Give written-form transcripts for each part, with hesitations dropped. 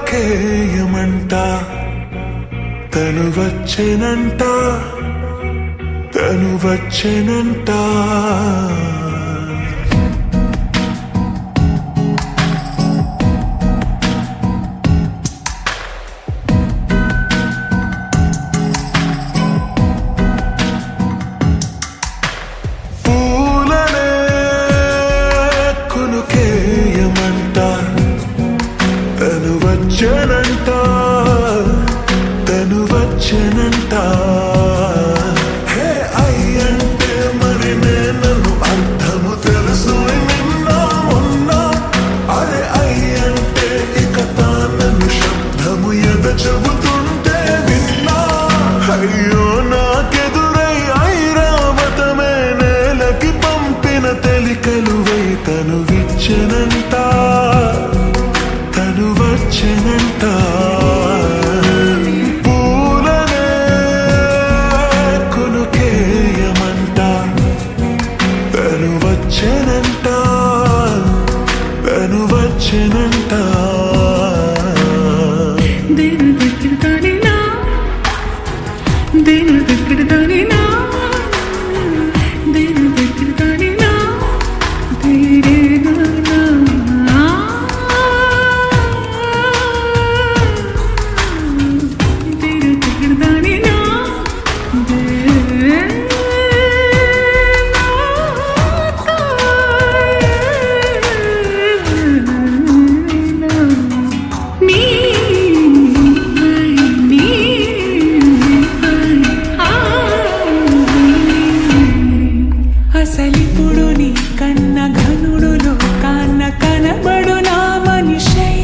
కొనుకేయమంట తను వచ్చెనంట తను వచ్చెనంట వచ్చెనంట తను వచ్చెనంట హే అయ్యంటే మరి నన్ను అర్థము తెలుసు నిన్న మొన్న అరే అయ్యంటే ఇక తానను శబ్దము ఎద చెబుతుంటే విన్నా అయ్యో నాకెదురై ఐరావతమే నేలకి పంపిన తెలికలువై తను విచ్చెనంట తను వచ్చెనంట పూలనే కొనుకేయమంట తను వచ్చెనంట తను వచ్చెనంట దేని దగ్గర దానినా దేని దగ్గర దానినా దేని దగ్గర దానినా దేరే నానా అసలిప్పుడు నీ కన్న ఘనుడులో కాన్న కనబడు నా మనిషై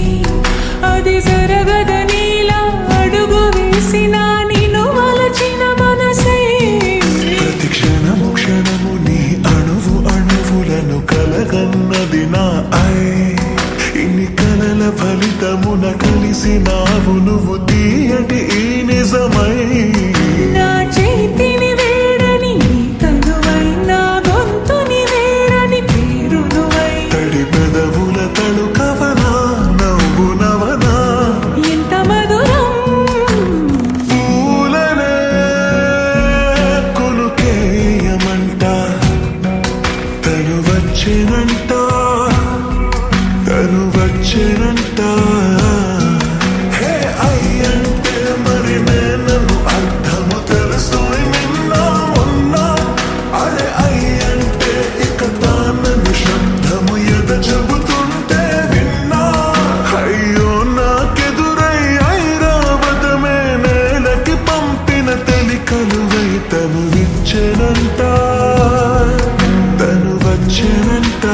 అది జరగదనిలా అడుగు వేసిన నిన్ను వలచిన మనసై ప్రతి క్షణము క్షణము నీ అణువు అణువులను కలగన్నది నా ఇన్ని కలల ఫలితమున కలిసినావు నువ్వు తీయటి ఈ నిజమై నా చేతిని వేడని తనువై నా గొంతుని వేరని పేరు నువ్వై తడి పెదవుల తడుకవనా నవ్వు నవనా ఎంత మధురం పూలనే కొనుకేయమంట తను వచ్చెనంట తను వచ్చెనంట హే అయ్యంటే మరి నన్ను అర్థము తెలుసు నిన్న మొన్న అరే అయ్యంటే ఇక తానను శబ్దము ఎద చెబుతుంటే విన్నా అయ్యో నాకెదురై ఐరావతమే నేలకి పంపిన తెలికలువై తను విచ్చెనంట తను వచ్చెనంట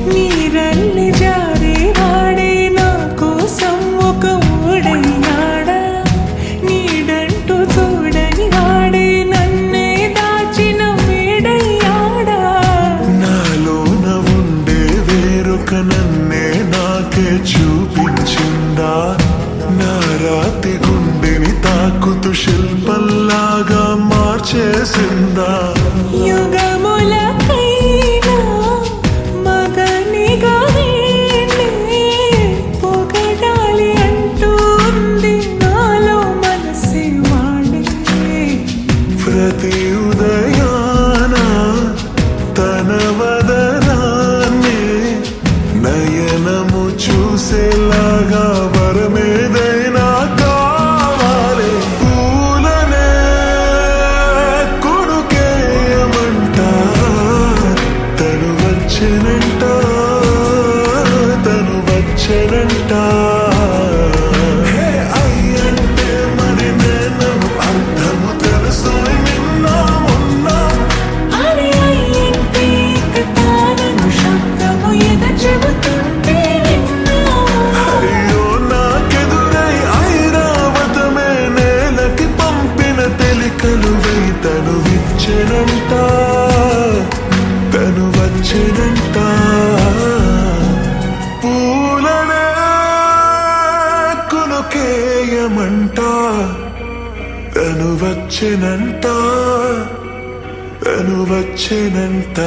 నీరల్లి జారే వాడే నా కోసం ఒక ఊడయ్యాడా నీడంటూ చూడని వాడే నన్నే దాచిన వేడయ్యాడా నాలోన ఉండే వేరొక నన్నే నాకే చూపించిందా నా రాతి గుండెని తాకుతూ శిల్పల్లాగా మార్చేసిందా యుగములకైనా మగనిగా వీణ్ణి పొగడాలి అంటుంది నాలో మనసే వాడే ప్రతి ఉదయాన తన వదనాన్ని నయనము చూసేలాగా వరమేదైనా కావాలి పూలనే కొనుకే తను వచ్చెనంట తను వచ్చెనంట